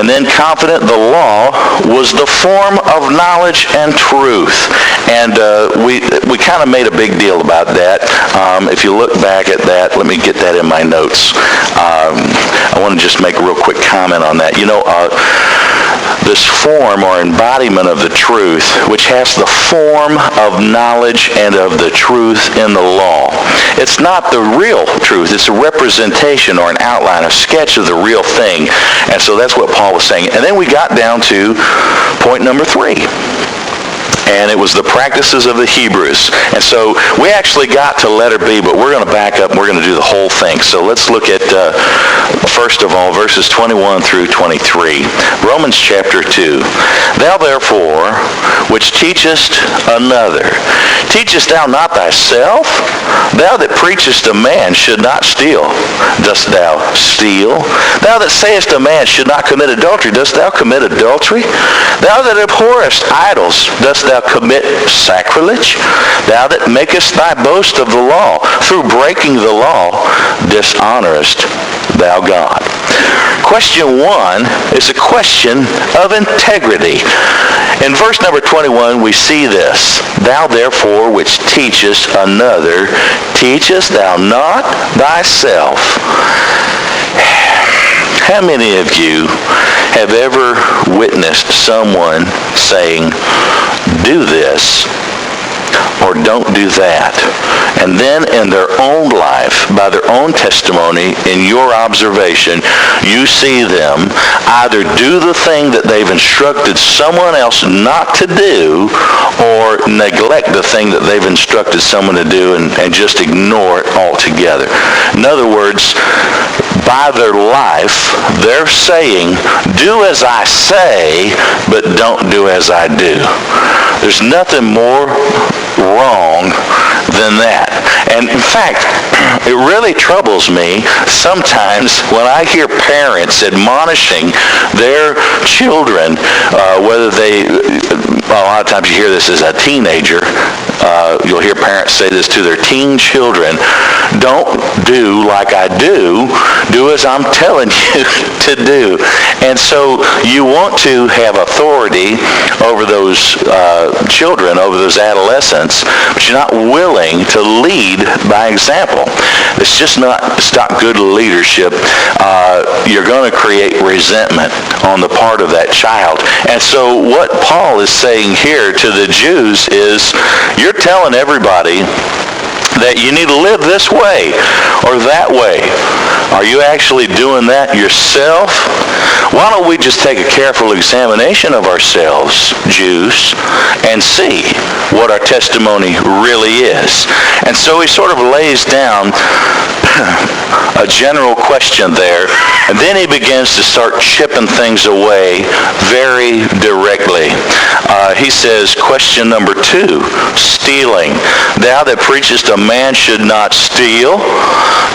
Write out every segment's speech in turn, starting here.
And then confident the law was the form of knowledge and truth. And we kind of made a big deal about that. If you look back at that, let me get that in my notes. I want to just make a real quick comment on that. This form or embodiment of the truth, which has the form of knowledge and of the truth in the law. It's not the real truth. It's a representation or an outline, a sketch of the real thing. And so that's what Paul was saying. And then we got down to point number 3. And it was the practices of the Hebrews. And so we actually got to letter B, but we're going to back up and we're going to do the whole thing. So let's look at, first of all, verses 21 through 23. Romans chapter 2. Thou therefore, which teachest another, teachest thou not thyself? Thou that preachest a man should not steal, dost thou steal? Thou that sayest a man should not commit adultery, dost thou commit adultery? Thou that abhorrest idols, dost thou commit sacrilege? Thou that makest thy boast of the law, through breaking the law, dishonorest thou God. Question 1 is a question of integrity. In verse number 21, we see this. Thou therefore which teachest another, teachest thou not thyself? How many of you have ever witnessed someone saying, do this, or don't do that? And then in their own life, by their own testimony, in your observation, you see them either do the thing that they've instructed someone else not to do, or neglect the thing that they've instructed someone to do and just ignore it altogether. In other words, by their life, they're saying, do as I say, but don't do as I do. There's nothing more wrong than that. And in fact, it really troubles me sometimes when I hear parents admonishing their children, whether they, a lot of times you hear this as a teenager, you'll hear parents say this to their teen children, don't do like I do as I'm telling you to do. And so you want to have authority over those children, over those adolescents, but you're not willing to lead by example. It's not good leadership. You're going to create resentment on the part of that child. And so what Paul is saying here to the Jews is, you're telling everybody that you need to live this way or that way. Are you actually doing that yourself? Why don't we just take a careful examination of ourselves, Jews, and see what our testimony really is? And so he sort of lays down a general question there, and then he begins to start chipping things away very directly. He says, question number 2, stealing. Thou that preachest a man should not steal,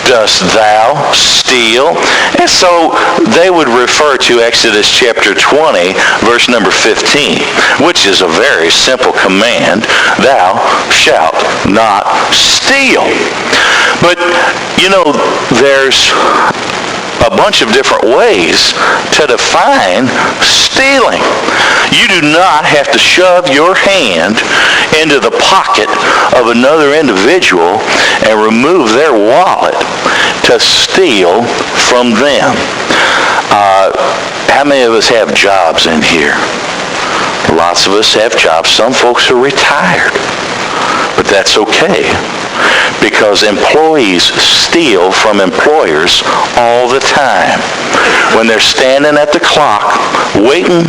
dost thou steal? And so they would refer to Exodus chapter 20, verse number 15, which is a very simple command. Thou shalt not steal. But, there's a bunch of different ways to define stealing. You do not have to shove your hand into the pocket of another individual and remove their wallet to steal from them. How many of us have jobs in here? Lots of us have jobs. Some folks are retired. But that's okay, because employees steal from employers all the time. When they're standing at the clock waiting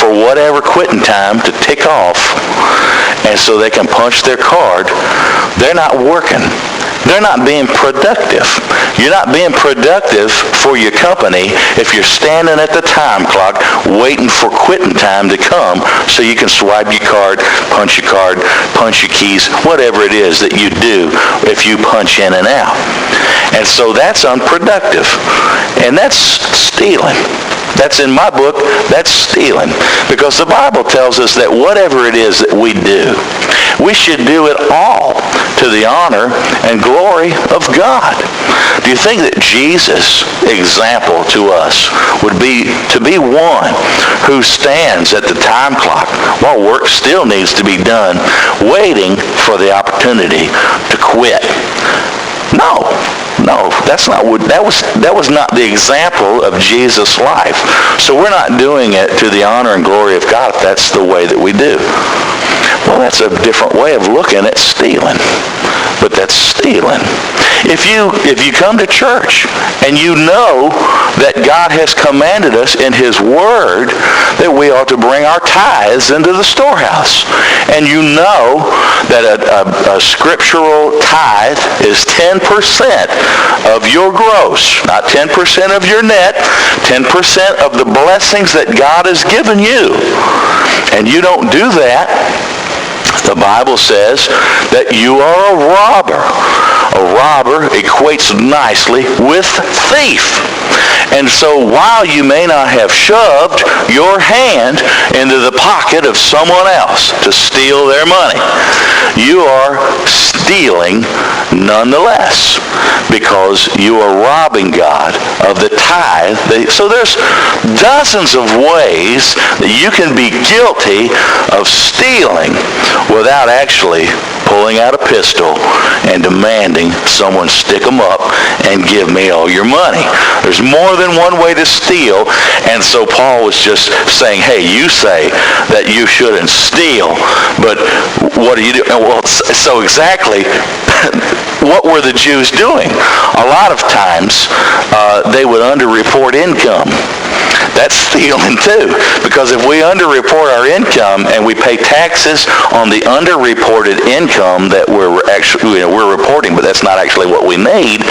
for whatever quitting time to tick off, and so they can punch their card, they're not working. They're not being productive. You're not being productive for your company if you're standing at the time clock waiting for quitting time to come so you can swipe your card, punch your keys, whatever it is that you do if you punch in and out. And so that's unproductive. And that's stealing. That's in my book. That's stealing. Because the Bible tells us that whatever it is that we do, we should do it all to the honor and glory of God. Do you think that Jesus' example to us would be to be one who stands at the time clock while work still needs to be done, waiting for the opportunity to quit? No, that's not what that was not the example of Jesus' life. So we're not doing it to the honor and glory of God if that's the way that we do. Well, that's a different way of looking at stealing. But that's stealing. If you come to church and you know that God has commanded us in His Word that we ought to bring our tithes into the storehouse, and you know that a scriptural tithe is 10% of your gross, not 10% of your net, 10% of the blessings that God has given you, and you don't do that, the Bible says that you are a robber. A robber equates nicely with thief. And so while you may not have shoved your hand into the pocket of someone else to steal their money, you are stealing nonetheless, because you are robbing God of the tithe. So there's dozens of ways that you can be guilty of stealing without actually pulling out a pistol and demanding someone stick them up and give me all your money. There's more than one way to steal, and so Paul was just saying, hey, you say that you shouldn't steal, but what do you do? Well, so exactly what were the Jews doing? A lot of times they would underreport income. That's stealing too, because if we underreport our income and we pay taxes on the underreported income that we're reporting, but that's not actually what we made,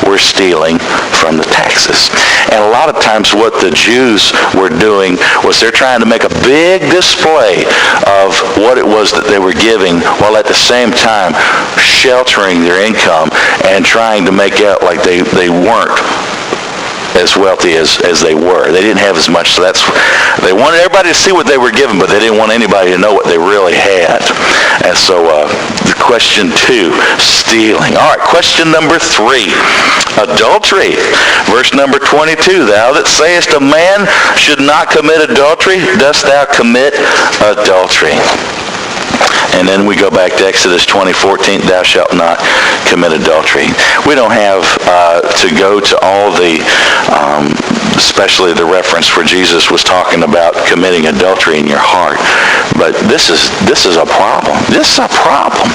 we're stealing from the taxes. And a lot of times what the Jews were doing was they're trying to make a big display of what it was that they were giving, while at the same time sheltering their income and trying to make out like they weren't as wealthy as they were. They didn't have as much, so they wanted everybody to see what they were given, but they didn't want anybody to know what they really had. And so question 2, stealing. All right, question number 3, adultery. Verse number 22, thou that sayest a man should not commit adultery, dost thou commit adultery? And then we go back to Exodus 20:14, thou shalt not commit adultery. We don't have to go to all the, especially the reference where Jesus was talking about committing adultery in your heart. But this is a problem. This is a problem.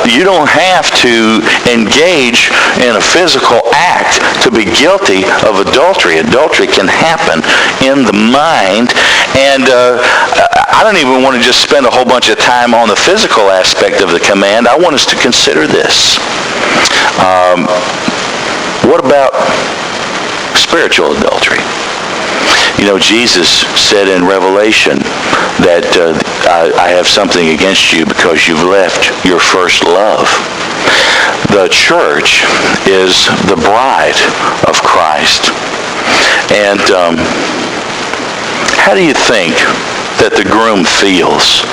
You don't have to engage in a physical act to be guilty of adultery. Adultery can happen in the mind, and I don't even want to just spend a whole bunch of time on the physical aspect of the command. I want us to consider this. What about spiritual adultery? You know, Jesus said in Revelation that I have something against you because you've left your first love. The church is the bride of Christ. And how do you think that the groom feels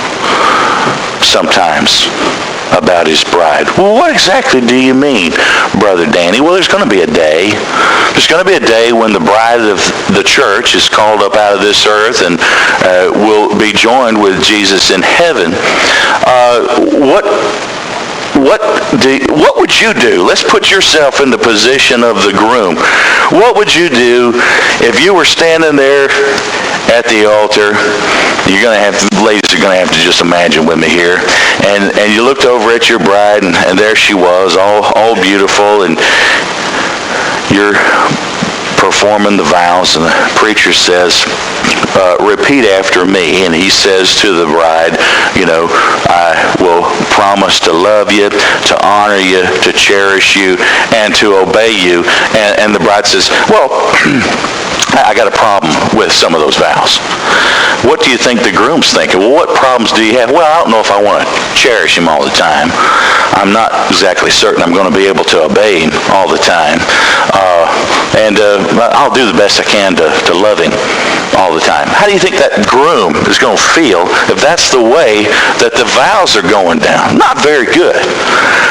sometimes about his bride? Well, what exactly do you mean, Brother Danny? Well, there's going to be a day. There's going to be a day when the bride of the church is called up out of this earth and will be joined with Jesus in heaven. What would you do? Let's put yourself in the position of the groom. What would you do if you were standing there at the altar? Ladies are going to have to just imagine with me here. And you looked over at your bride, and there she was, all beautiful, and you're performing the vows, and the preacher says, repeat after me. And he says to the bride, I will promise to love you, to honor you, to cherish you, and to obey you. And the bride says, well, I got a problem with some of those vows. What do you think the groom's thinking? Well, what problems do you have? Well, I don't know if I want to cherish him all the time. I'm not exactly certain I'm going to be able to obey him all the time. And I'll do the best I can to love him all the time. How do you think that groom is going to feel if that's the way that the vows are going down? Not very good.